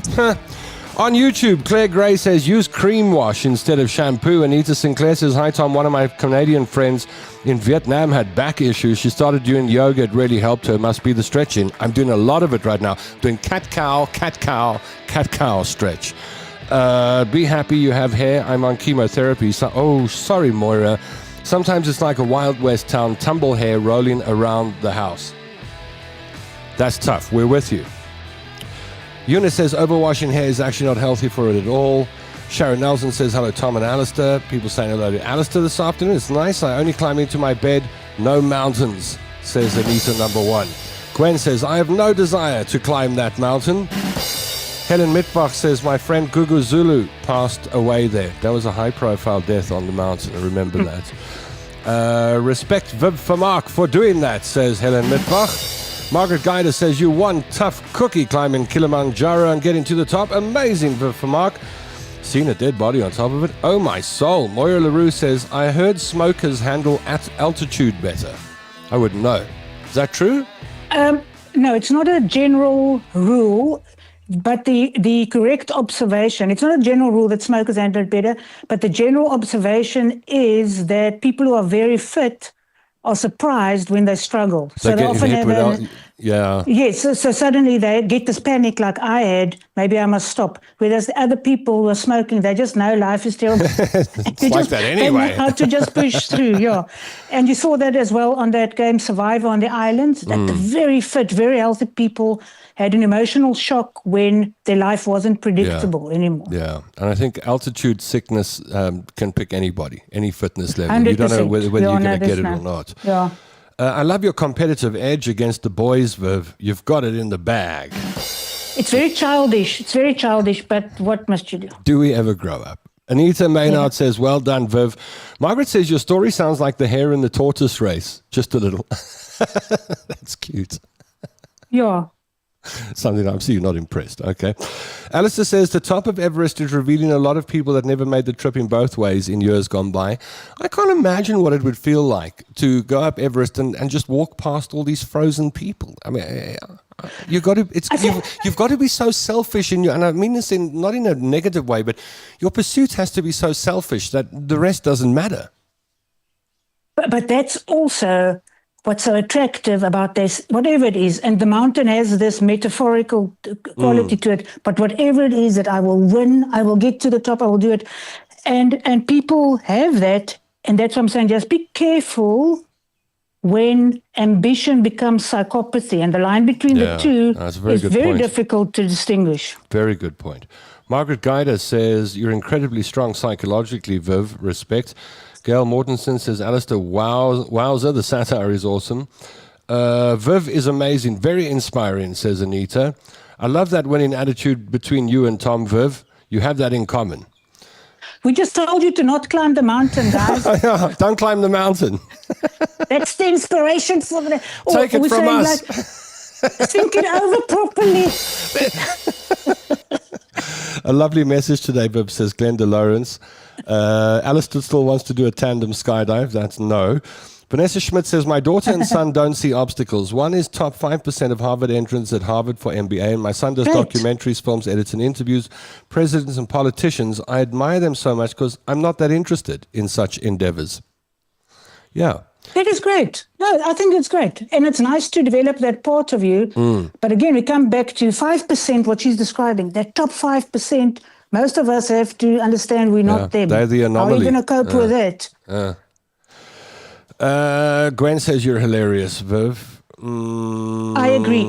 on YouTube, Claire Gray says, use cream wash instead of shampoo. Anita Sinclair says, hi, Tom. One of my Canadian friends in Vietnam had back issues. She started doing yoga. It really helped her. Must be the stretching. I'm doing a lot of it right now. Doing cat-cow stretch. Be happy you have hair. I'm on chemotherapy. So, sorry, Moira. Sometimes it's like a Wild West town, tumble hair rolling around the house. That's tough. We're with you. Eunice says overwashing hair is actually not healthy for it at all. Sharon Nelson says hello, Tom and Alistair. People saying hello to Alistair this afternoon. It's nice. I only climb into my bed. No mountains, says Anita number 1. Gwen says, I have no desire to climb that mountain. Helen Mitbach says, my friend Gugu Zulu passed away there. That was a high-profile death on the mountain. I remember that. Respect Viv Climbs for doing that, says Helen Mitbach. Margaret Guider says, you one tough cookie climbing Kilimanjaro and getting to the top. Amazing, Viv Climbs. Seen a dead body on top of it. Oh, my soul. Moira LaRue says, I heard smokers handle at altitude better. I wouldn't know. Is that true? No, it's not a general rule. But the correct observation, it's not a general rule that smokers handle it better, but the general observation is that people who are very fit are surprised when they struggle. So they often have Yes, so suddenly they get this panic like I had, maybe I must stop. Whereas the other people who are smoking, they just know life is terrible. It's like that anyway. They know how to just push through, yeah. And you saw that as well on that game Survivor on the islands, that the very fit, very healthy people had an emotional shock when their life wasn't predictable anymore. Yeah, and I think altitude sickness can pick anybody, any fitness level. 100%. You don't know whether you're going to get it or not. Yeah. I love your competitive edge against the boys, Viv. You've got it in the bag. It's very childish. It's very childish, but what must you do? Do we ever grow up? Anita Maynard says, well done, Viv. Margaret says, your story sounds like the hare in the tortoise race. Just a little. That's cute. Yeah. Something I'm seeing, not impressed. Okay. Alistair says the top of Everest is revealing a lot of people that never made the trip in both ways in years gone by. I can't imagine what it would feel like to go up Everest and just walk past all these frozen people. I mean, you've got to be so selfish and I mean this not in a negative way, but your pursuit has to be so selfish that the rest doesn't matter. But that's also what's so attractive about this, whatever it is, and the mountain has this metaphorical quality to it, but whatever it is that I will win, I will get to the top, I will do it. And people have that, and that's what I'm saying, just be careful when ambition becomes psychopathy, and the line between the two is very difficult to distinguish. Very good point. Margaret Guider says, you're incredibly strong psychologically, Viv. Respect. Gail Mortensen says, Alistair, wowzer, the satire is awesome. Viv is amazing, very inspiring, says Anita. I love that winning attitude between you and Tom, Viv. You have that in common. We just told you to not climb the mountain, guys. Don't climb the mountain. That's the inspiration for the... Take it from us. Think it over properly. A lovely message today, Viv, says Glenda Lawrence. Alistair still wants to do a tandem skydive. That's no. Vanessa Schmidt says, my daughter and son don't see obstacles. One is top 5% of Harvard entrants at Harvard for MBA, and my son does documentaries, films, edits, and interviews presidents and politicians. I admire them so much because I'm not that interested in such endeavors. Yeah. That is great. No, I think it's great. And it's nice to develop that part of you. But again, we come back to 5%, what she's describing. That top 5%, most of us have to understand we're not them. They're the anomaly. How are you going to cope with that? Gwen says you're hilarious, Viv. I agree.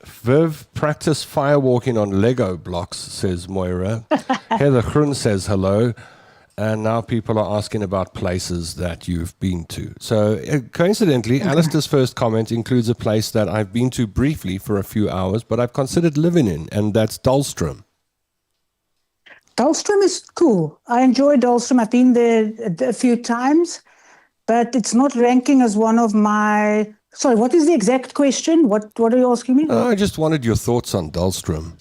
Viv, practice firewalking on Lego blocks, says Moira. Heather Grun says hello. And now people are asking about places that you've been to. So coincidentally, Alistair's first comment includes a place that I've been to briefly for a few hours, but I've considered living in, and that's Dahlstrom. Dahlstrom is cool. I enjoy Dahlstrom. I've been there a few times, but it's not ranking as one of my... Sorry, what is the exact question? What are you asking me? I just wanted your thoughts on Dahlstrom.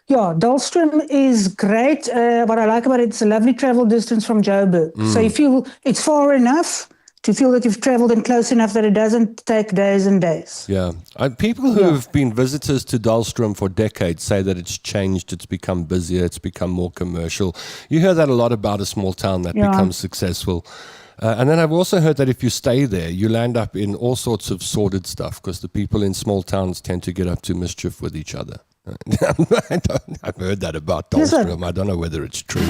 Yeah, Dahlstrom is great. What I like about it, it's a lovely travel distance from Joburg. So you feel it's far enough to feel that you've traveled and close enough that it doesn't take days and days. Yeah. People who have been visitors to Dahlstrom for decades say that it's changed, it's become busier, it's become more commercial. You hear that a lot about a small town that becomes successful. And then I've also heard that if you stay there, you'll end up in all sorts of sordid stuff because the people in small towns tend to get up to mischief with each other. I've heard that about Dahlstrom. I don't know whether it's true.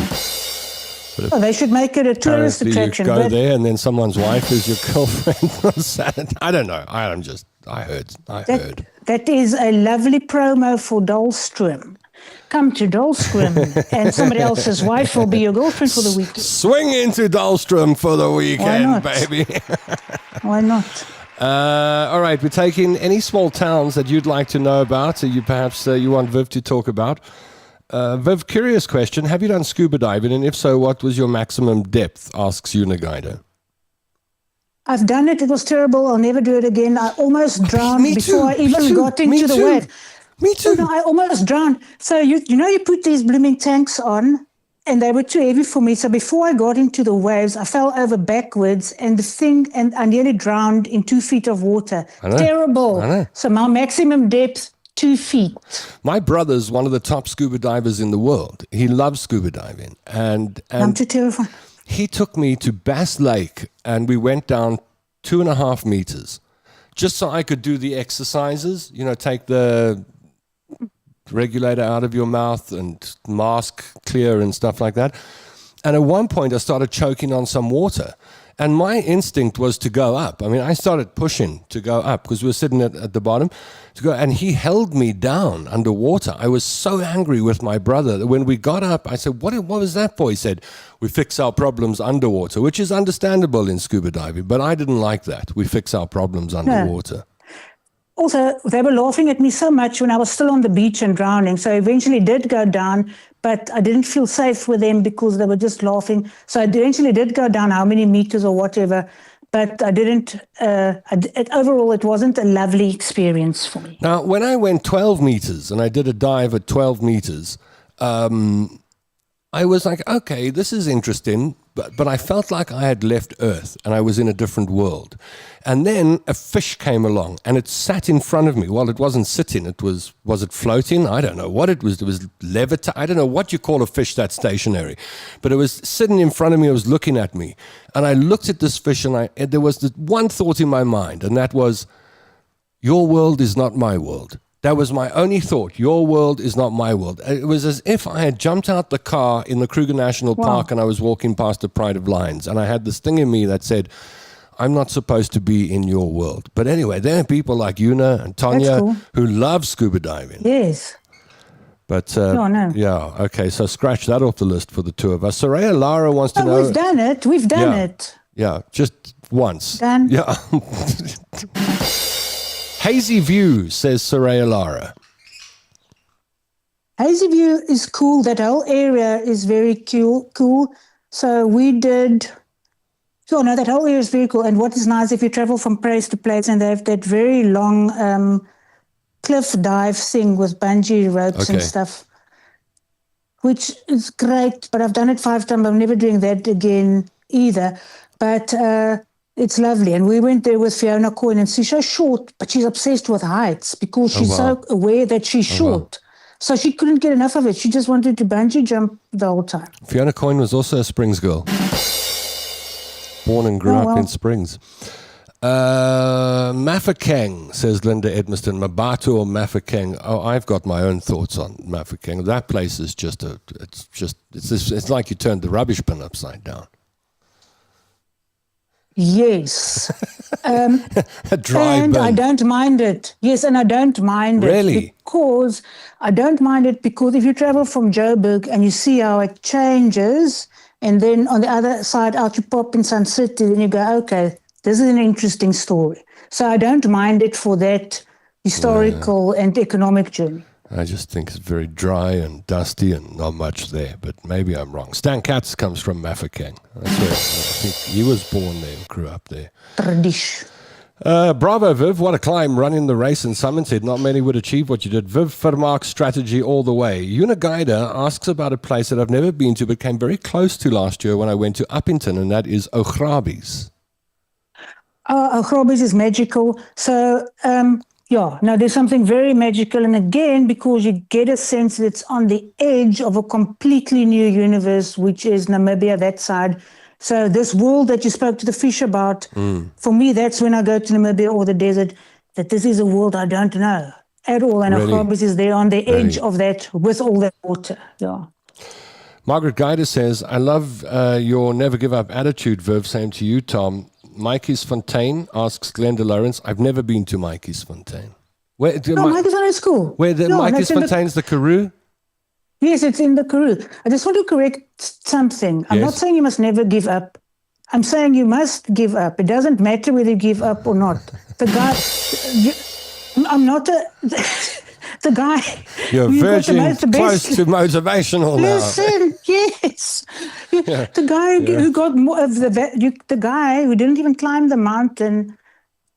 Well, they should make it a tourist attraction. You go there and then someone's wife is your girlfriend on Saturday. I don't know. I heard. That is a lovely promo for Dahlstrom. Come to Dahlstrom and somebody else's wife will be your girlfriend for the weekend. Swing into Dahlstrom for the weekend, baby. Why not? All right, we're taking any small towns that you'd like to know about. You want Viv to talk about. Viv, curious question. Have you done scuba diving? And if so, what was your maximum depth? Asks Uniguider. I've done it. It was terrible. I'll never do it again. I almost drowned before I even got into the wave. Me too. No, I almost drowned. So you put these blooming tanks on, and they were too heavy for me. So before I got into the waves, I fell over backwards, and I nearly drowned in 2 feet of water. Terrible. So my maximum depth, 2 feet. My brother's one of the top scuba divers in the world. He loves scuba diving, and I'm too terrified. He took me to Bass Lake, and we went down 2.5 meters, just so I could do the exercises. Take the regulator out of your mouth and mask clear and stuff like that. And at one point I started choking on some water, and my instinct was to go up. I mean, I started pushing to go up because we were sitting at the bottom to go, and he held me down underwater. I was so angry with my brother that when we got up, I said, what was that for? He said, we fix our problems underwater, which is understandable in scuba diving, but I didn't like that. We fix our problems underwater. No. Also, they were laughing at me so much when I was still on the beach and drowning. So I eventually did go down, but I didn't feel safe with them because they were just laughing. So I eventually did go down how many meters or whatever, but I didn't. Overall, it wasn't a lovely experience for me. Now, when I went 12 meters and I did a dive at 12 meters, I was like, okay, this is interesting, but I felt like I had left Earth and I was in a different world. And then a fish came along and it sat in front of me. Well, it wasn't sitting. Was it floating? I don't know what it was. It was levitating. I don't know what you call a fish that's stationary. But it was sitting in front of me. It was looking at me. And I looked at this fish and there was this one thought in my mind, and that was, your world is not my world. That was my only thought. Your world is not my world. It was as if I had jumped out the car in the Kruger National Park and I was walking past the Pride of Lions. And I had this thing in me that said, I'm not supposed to be in your world. But anyway, there are people like Una and Tanya who love scuba diving. Yes. But no. yeah, okay. So scratch that off the list for the two of us. Soraya Lara wants to know. We've done it. We've done it. Yeah, just once. Done. Yeah. Hazy View, says Soraya Lara. Hazy View is cool. That whole area is very cool. So we did. So no, that whole area is very cool. And what is nice, if you travel from place to place, and they have that very long cliff dive thing with bungee ropes and stuff, which is great. But I've done it 5 times. I'm never doing that again either. But it's lovely. And we went there with Fiona Coyne, and she's so short, but she's obsessed with heights because she's so aware that she's short. So she couldn't get enough of it. She just wanted to bungee jump the whole time. Fiona Coyne was also a Springs girl. Born and grew up in Springs. Mafeking, says Linda Edmiston. Mabatu or Mafeking? Oh, I've got my own thoughts on Mafeking. That place is it's like you turned the rubbish bin upside down. Yes. A dry and bin. I don't mind it. Yes, and I don't mind Really? Because I don't mind it because if you travel from Joburg and you see how it changes, and then on the other side out you pop in Sun City, then you go, okay, this is an interesting story. So I don't mind it for that historical and economic journey. I just think it's very dry and dusty and not much there, but maybe I'm wrong. Stan Katz comes from Mafeking. That's where I think he was born there and grew up there. Tradish. Bravo, Viv. What a climb, running the race in Summon said not many would achieve what you did. Viv Vermaak strategy all the way. Unagaida asks about a place that I've never been to but came very close to last year when I went to Uppington, and that is Ograbis. Ograbis is magical. So, there's something very magical. And again, because you get a sense that it's on the edge of a completely new universe, which is Namibia, that side. So this world that you spoke to the fish about, for me, that's when I go to Namibia or the desert, that this is a world I don't know at all. And Ograbis is there on the edge of that with all that water. Yeah. Margaret Guider says, I love your never give up attitude, Viv. Same to you, Tom. Mikey's Fontaine asks Glenda Lawrence. I've never been to Mikey's Fontaine. Mikey's Fontaine is cool. Where Mikey's Fontaine's the Karoo? Yes, it's in the Karoo. I just want to correct something. I'm not saying you must never give up. I'm saying you must give up. It doesn't matter whether you give up or not. The guy, I'm not a... The guy... You're verging close to motivational now. Listen, yes. The guy who got more of the guy who didn't even climb the mountain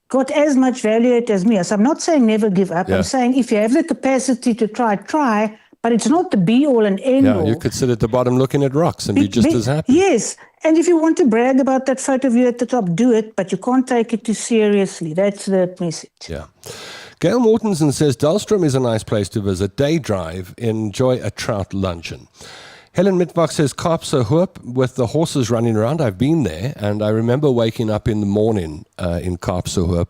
got as much value as me. So I'm not saying never give up. I'm saying if you have the capacity to try, but it's not the be-all and end-all. Yeah, you could sit at the bottom looking at rocks and be just as happy. Yes, and if you want to brag about that photo of you at the top, do it, but you can't take it too seriously. That's the message. Yeah. Gail Mortensen says, Dahlstrom is a nice place to visit. Day drive, enjoy a trout luncheon. Helen Mittbach says, Kaapsehoop with the horses running around. I've been there, and I remember waking up in the morning in Kaapsehoop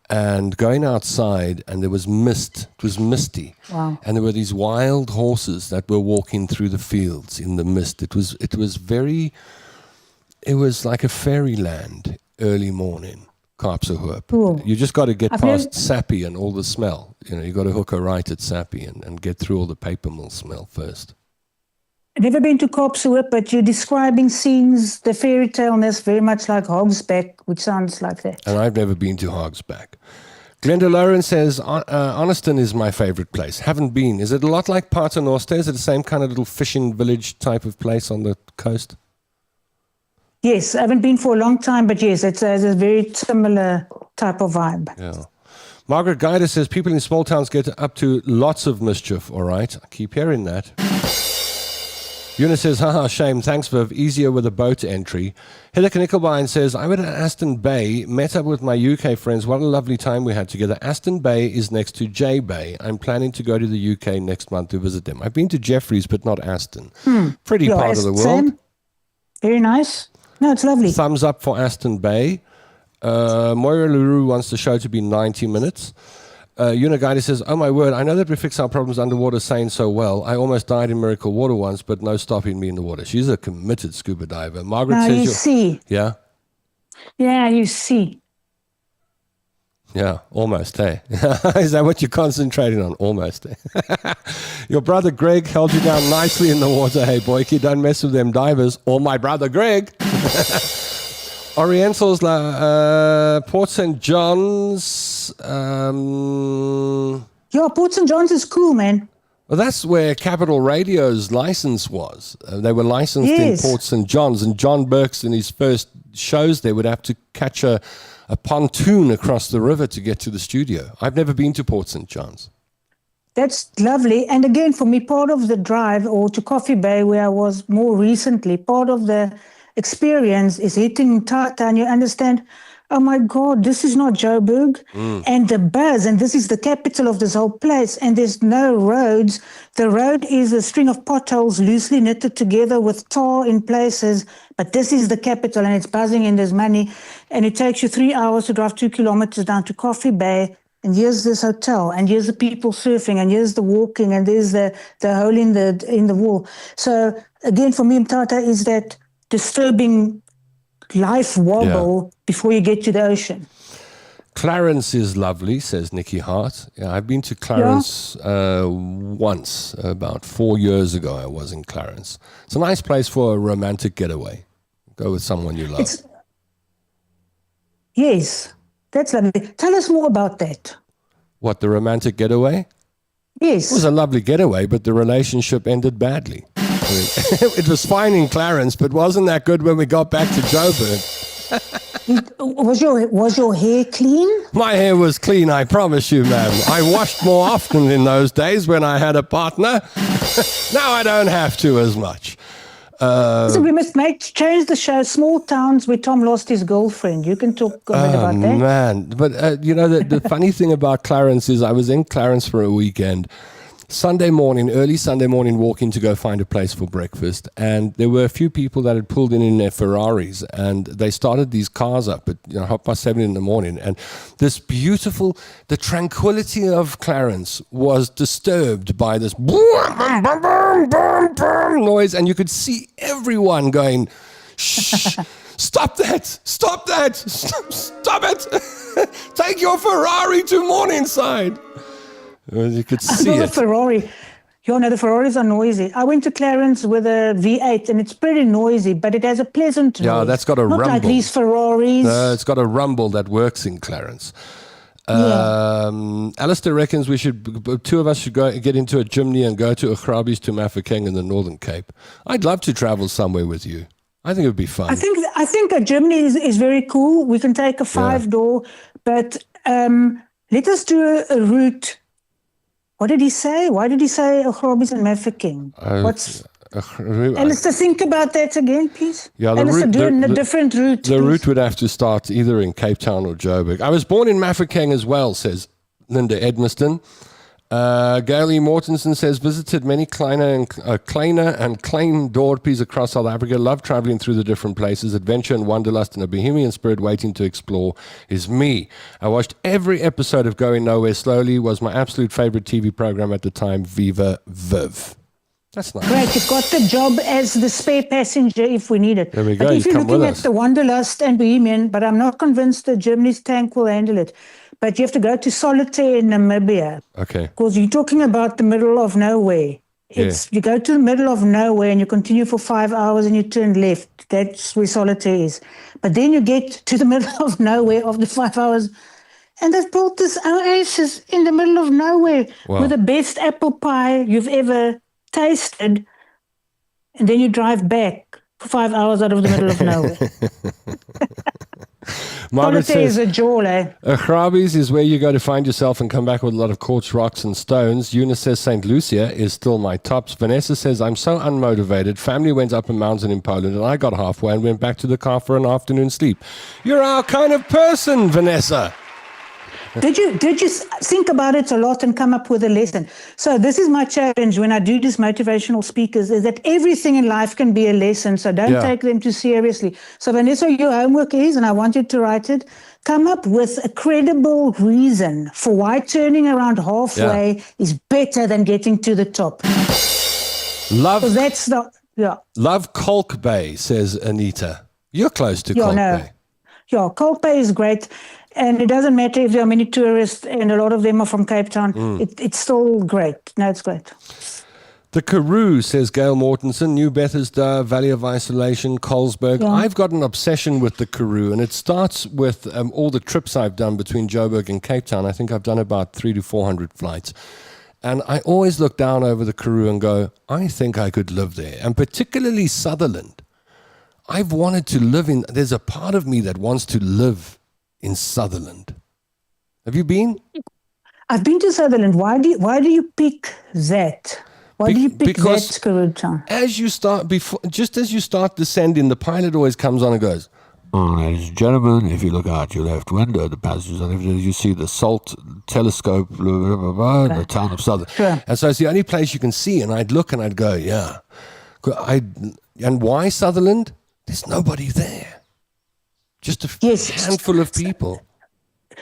and going outside, and there was mist. It was misty. Wow. And there were these wild horses that were walking through the fields in the mist. It was like a fairyland early morning, Kaapsehoop. Cool. You just got to get past Sappi and all the smell. You got to hook a right at Sappi and get through all the paper mill smell first. I've never been to Kaapsehoop, but you're describing scenes, the fairy tale-ness, very much like Hogsback, which sounds like that. And I've never been to Hogsback. Glenda Lauren says, Honeston is my favorite place. Haven't been. Is it a lot like Paternoster? Is it the same kind of little fishing village type of place on the coast? Yes, I haven't been for a long time, but yes, it's a very similar type of vibe. Yeah. Margaret Guider says, people in small towns get up to lots of mischief, all right? I keep hearing that. Eunice says, haha, shame, thanks Viv, easier with a boat entry. Heather Knickelbein says, I went to Aston Bay, met up with my UK friends, what a lovely time we had together. Aston Bay is next to J Bay. I'm planning to go to the UK next month to visit them. I've been to Jeffreys, but not Aston. Pretty part of the world. Same. Very nice. No, it's lovely. Thumbs up for Aston Bay. Moira Leroux wants the show to be 90 minutes. Unagaidi says, oh my word, I know that we fix our problems underwater saying so well. I almost died in Miracle Water once, but no stopping me in the water. She's a committed scuba diver. Margaret says... you see. Yeah? Yeah, you see. Yeah, almost, hey. Is that what you're concentrating on? Almost. Your brother Greg held you down nicely in the water. Hey, boyki, don't mess with them divers. Or my brother Greg. Orientals, Port St. John's. Yeah, Port St. John's is cool, man. Well, that's where Capital Radio's license was. They were licensed in Port St. John's, and John Burks in his first shows there would have to catch a pontoon across the river to get to the studio. I've never been to Port St. John's. That's lovely. And again, for me, part of the drive, or to Coffee Bay, where I was more recently, part of the experience is hitting Tata, and you understand, oh my God, this is not Joburg. And the buzz, and this is the capital of this whole place, and there's no roads. The road is a string of potholes loosely knitted together with tar in places, but this is the capital, and it's buzzing, and there's money, and it takes you 3 hours to drive 2 kilometers down to Coffee Bay, and here's this hotel, and here's the people surfing, and here's the walking, and there's the hole in the wall. So again, for me, Mthatha is that disturbing life wobble before you get to the ocean. Clarence is lovely, says Nikki Hart. Yeah, I've been to Clarence once, about 4 years ago I was in Clarence. It's a nice place for a romantic getaway. Go with someone you love. Yes, that's lovely. Tell us more about that. What, the romantic getaway? Yes. It was a lovely getaway, but the relationship ended badly. I mean, it was fine in Clarence, but wasn't that good when we got back to Joburg? Was your hair clean? My hair was clean, I promise you, ma'am. I washed more often in those days when I had a partner. Now I don't have to as much. So we must change the show Small Towns Where Tom Lost His Girlfriend. You can talk a bit about that. Man. But, you know, the funny thing about Clarence is I was in Clarence for a weekend. Early Sunday morning, walking to go find a place for breakfast, and there were a few people that had pulled in their Ferraris, and they started these cars up at 7:30 in the morning, and the tranquility of Clarence was disturbed by this noise, and you could see everyone going, shh, stop that, stop it, take your Ferrari to Morningside. You could see it. Ferrari. The Ferraris are noisy. I went to Clarence with a V8, and it's pretty noisy, but it has a pleasant noise. Yeah, that's got a Not rumble. like these Ferraris. No, it's got a rumble that works in Clarence. Alistair reckons two of us should go get into a Jimny and go to Agrabi's to Mafeking in the Northern Cape. I'd love to travel somewhere with you. I think it would be fun. I think a Jimny is very cool. We can take a 5-door, but let us do a route. What did he say? Why did he say Agrabi's and Mafeking? Alistair, think about that again, please. Yeah, Alistair, doing a different route. The route would have to start either in Cape Town or Joburg. I was born in Mafeking as well, says Linda Edmiston. Gail E. Mortensen says, visited many kleine and klein dorpies across South Africa. Love traveling through the different places. Adventure and wanderlust and a bohemian spirit waiting to explore is me. I watched every episode of Going Nowhere Slowly. Was my absolute favorite TV program at the time. Viva Viv. That's nice. Great. You've got the job as the spare passenger if we need it. There we go. But if You you're come looking with at us. the wanderlust and bohemian, but I'm not convinced that Germany's tank will handle it. But you have to go to Solitaire in Namibia. Okay. Because you're talking about the middle of nowhere. You go to the middle of nowhere and you continue for 5 hours and you turn left. That's where Solitaire is. But then you get to the middle of nowhere after 5 hours, and they've built this oasis in the middle of nowhere with the best apple pie you've ever tasted. And then you drive back for 5 hours out of the middle of nowhere. Margaret Solitaire says, is a jewel, eh? Agrabi's is where you go to find yourself and come back with a lot of quartz rocks and stones. Eunice says St. Lucia is still my tops. Vanessa says, I'm so unmotivated. Family went up a mountain in Poland and I got halfway and went back to the car for an afternoon sleep. You're our kind of person, Vanessa. Did you think about it a lot and come up with a lesson? So this is my challenge when I do these motivational speakers, is that everything in life can be a lesson. So don't take them too seriously. So Vanessa, your homework is, and I want you to write it, come up with a credible reason for why turning around halfway is better than getting to the top. Love Love Kalk Bay, says Anita. You're close to Kalk Bay. Yeah, Kalk Bay is great. And it doesn't matter if there are many tourists and a lot of them are from Cape Town. It's still great. No, it's great. The Karoo, says Gail Mortensen, New Bethesda, Valley of Isolation, Colesberg. Yeah. I've got an obsession with the Karoo, and it starts with all the trips I've done between Joburg and Cape Town. I think I've done about 300 to 400 flights. And I always look down over the Karoo and go, I think I could live there. And particularly Sutherland. I've wanted to live in, there's a part of me that wants to live in Sutherland. Have you been? I've been to Sutherland. Why do you pick that? Why do you pick that Karoo town? As you start, just as you start descending, the pilot always comes on and goes, ladies and gentlemen, if you look out your left window, the passengers, you see the salt telescope, blah, blah, blah, blah, the town of Sutherland. Sure. And so it's the only place you can see. And I'd look and I'd go, yeah. And why Sutherland? There's nobody there. Just a handful of people.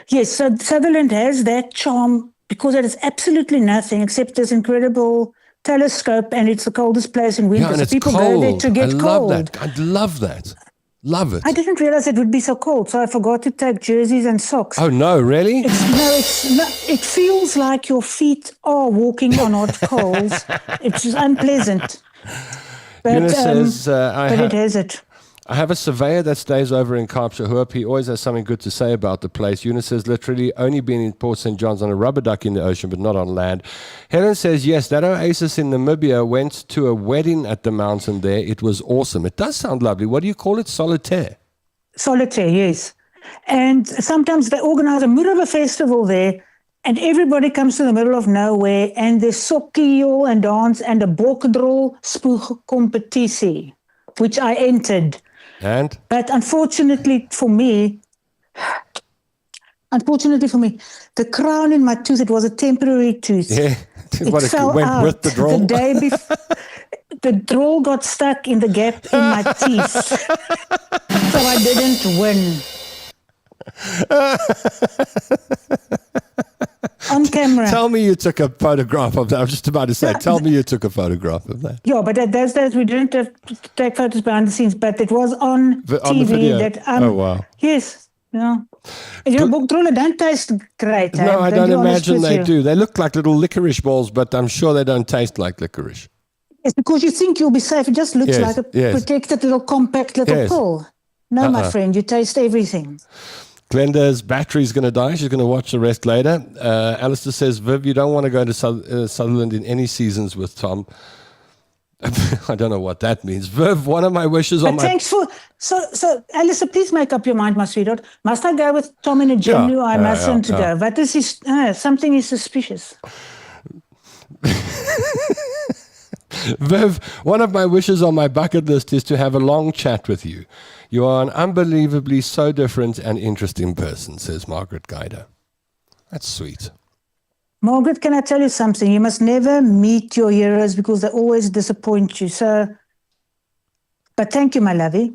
Yes, so Sutherland has that charm because it is absolutely nothing except this incredible telescope, and it's the coldest place in winter. Yeah, and so it's people cold. go there to get cold. I'd love that. Love it. I didn't realize it would be so cold, so I forgot to take jerseys and socks. Oh, no, really? It feels like your feet are walking on hot coals. It's just unpleasant. But, Eunice says, but it has it. I have a surveyor that stays over in Kaapstad. He always has something good to say about the place. Eunice says, literally only been in Port St. John's on a rubber duck in the ocean, but not on land. Helen says, yes, that oasis in Namibia, went to a wedding at the mountain there. It was awesome. It does sound lovely. What do you call it? Solitaire? Solitaire, yes. And sometimes they organize a Muraba festival there, and everybody comes to the middle of nowhere, and there's sokkie and dance and a bokdrol spoeg competitie, which I entered. But unfortunately for me, the crown in my tooth, it was a temporary tooth. Yeah, it fell went out with the draw. the day before. The draw got stuck in the gap in my teeth, so I didn't win. On camera. Tell me you took a photograph of that. I was just about to say, tell me you took a photograph of that. Yeah, but at those days we didn't have to take photos behind the scenes, but it was on TV. The video. That, oh, wow. Yes. Yeah. And bokdrolle don't taste great. No, I don't imagine they do. They look like little licorice balls, but I'm sure they don't taste like licorice. It's because you think you'll be safe. It just looks like a protected little compact little pill. No, my friend, you taste everything. Glenda's battery's going to die. She's going to watch the rest later. Alistair says, Viv, you don't want to go to Sutherland in any seasons with Tom. I don't know what that means. Viv, one of my wishes on my... Thanks for... So, Alistair, please make up your mind, my sweetheart. Must I go with Tom in a gym? No, I mustn't go. What is his... something is suspicious. Viv, one of my wishes on my bucket list is to have a long chat with you. You are an unbelievably so different and interesting person, says Margaret Guider. That's sweet. Margaret, can I tell you something? You must never meet your heroes because they always disappoint you. So, but thank you, my lovey.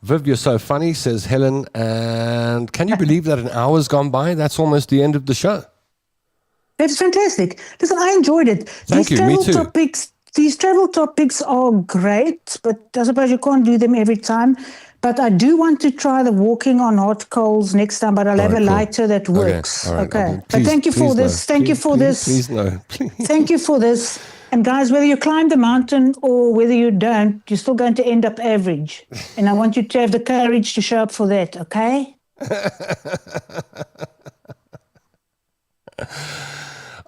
Viv, you're so funny, says Helen. And can you believe that an hour's gone by? That's almost the end of the show. That's fantastic. Listen, I enjoyed it. Thank you, me too. These travel topics are great, but I suppose you can't do them every time. But I do want to try the walking on hot coals next time, but I'll have a lighter that works. Okay. But thank you for this. Thank you for this. Please, no. Please. Thank you for this. And guys, whether you climb the mountain or whether you don't, you're still going to end up average. And I want you to have the courage to show up for that, okay?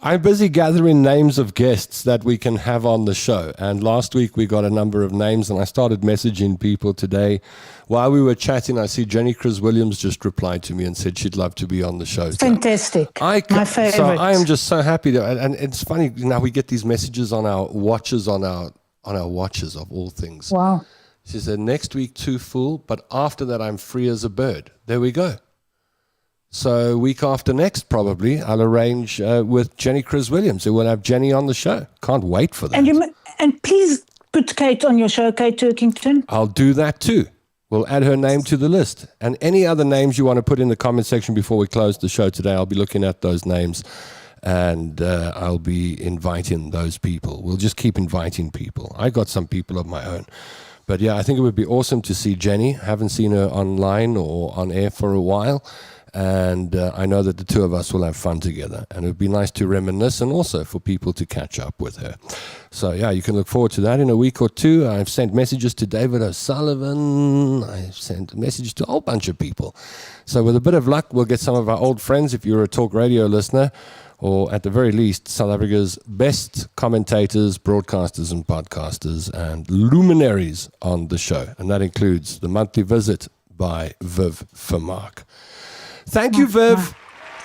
I'm busy gathering names of guests that we can have on the show. And last week we got a number of names, and I started messaging people today. While we were chatting, I see Jenny Chris Williams just replied to me and said she'd love to be on the show. Fantastic. My favorite. So I am just so happy to, and it's funny, now we get these messages on our watches, on our watches of all things. Wow. She said, next week too full, but after that I'm free as a bird. There we go. So week after next, probably, I'll arrange with Jenny Chris Williams. We'll have Jenny on the show. Can't wait for that. And please put Kate on your show, Kate Turkington. I'll do that too. We'll add her name to the list. And any other names you want to put in the comment section before we close the show today, I'll be looking at those names and I'll be inviting those people. We'll just keep inviting people. I got some people of my own. But yeah, I think it would be awesome to see Jenny. Haven't seen her online or on air for a while. And I know that the two of us will have fun together. And it would be nice to reminisce and also for people to catch up with her. So yeah, you can look forward to that in a week or two. I've sent messages to David O'Sullivan. I've sent messages to a whole bunch of people. So with a bit of luck, we'll get some of our old friends, if you're a talk radio listener, or at the very least, South Africa's best commentators, broadcasters and podcasters and luminaries on the show. And that includes the monthly visit by Viv Vermaak. Thank you, Viv.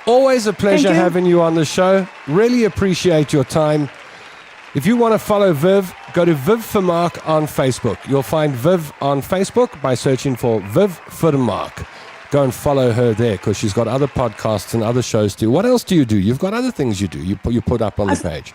Always a pleasure having you on the show. Really appreciate your time. If you want to follow Viv, go to Viv Vermaak on Facebook. You'll find Viv on Facebook by searching for Viv Vermaak. Go and follow her there because she's got other podcasts and other shows too. What else do you do? You've got other things you do. You put up on the page.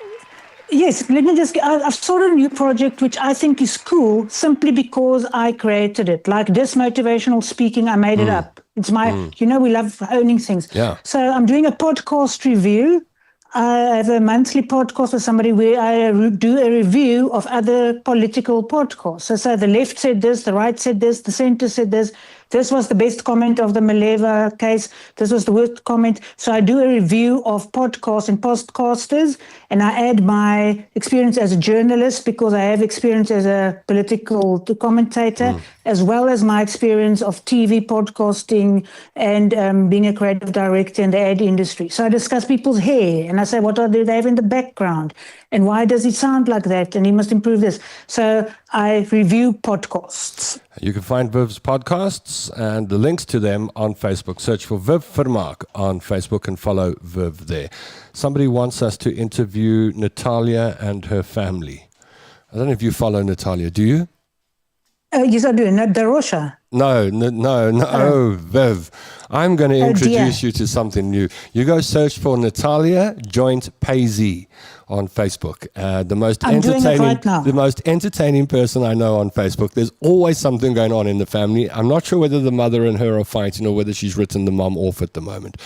Yes, let me just, I've started a new project which I think is cool simply because I created it. Like this motivational speaking, I made it up. It's my, we love owning things. Yeah. So I'm doing a podcast review. I have a monthly podcast with somebody where I do a review of other political podcasts. So the left said this, the right said this, the center said this. This was the best comment of the Maleva case. This was the worst comment. So I do a review of podcasts and podcasters, and I add my experience as a journalist because I have experience as a political commentator, as well as my experience of TV podcasting and being a creative director in the ad industry. So I discuss people's hair, and I say, what do they have in the background? And why does it sound like that? And he must improve this. So I review podcasts. You can find Viv's podcasts and the links to them on Facebook. Search for Viv Vermaak on Facebook and follow Viv there. Somebody wants us to interview Natalia and her family. I don't know if you follow Natalia. Do you? Yes, I do. Not Darosha. No, Viv. I'm going to introduce you to something new. You go search for Natalia Joint Payzee on Facebook. The most entertaining person I know on Facebook. There's always something going on in the family. I'm not sure whether the mother and her are fighting or whether she's written the mom off at the moment.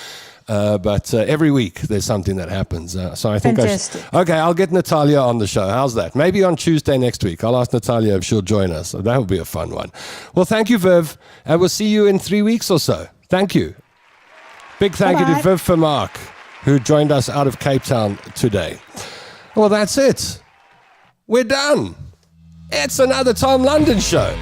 But every week there's something that happens. So I think I'll get Natalia on the show. How's that? Maybe on Tuesday next week. I'll ask Natalia if she'll join us. So that would be a fun one. Well, thank you, Viv. And we'll see you in 3 weeks or so. Thank you. Big thank you to Viv Vermaak, who joined us out of Cape Town today. Well, that's it. We're done. It's another Tom London show.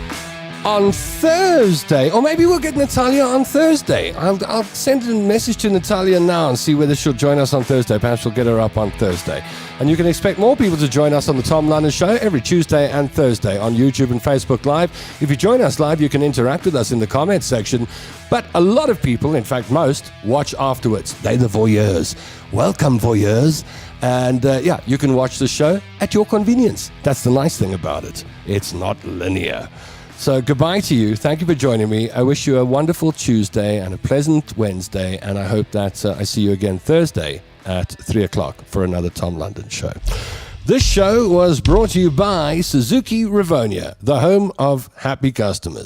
On Thursday, or maybe we'll get Natalia on Thursday. I'll send a message to Natalia now and see whether she'll join us on Thursday. Perhaps we'll get her up on Thursday. And you can expect more people to join us on the Tom London Show every Tuesday and Thursday on YouTube and Facebook Live. If you join us live, you can interact with us in the comments section. But a lot of people, in fact most, watch afterwards. They're the voyeurs. Welcome, voyeurs. And you can watch the show at your convenience. That's the nice thing about it. It's not linear. So goodbye to you. Thank you for joining me. I wish you a wonderful Tuesday and a pleasant Wednesday. And I hope that I see you again Thursday at 3 o'clock for another Tom London show. This show was brought to you by Suzuki Rivonia, the home of happy customers.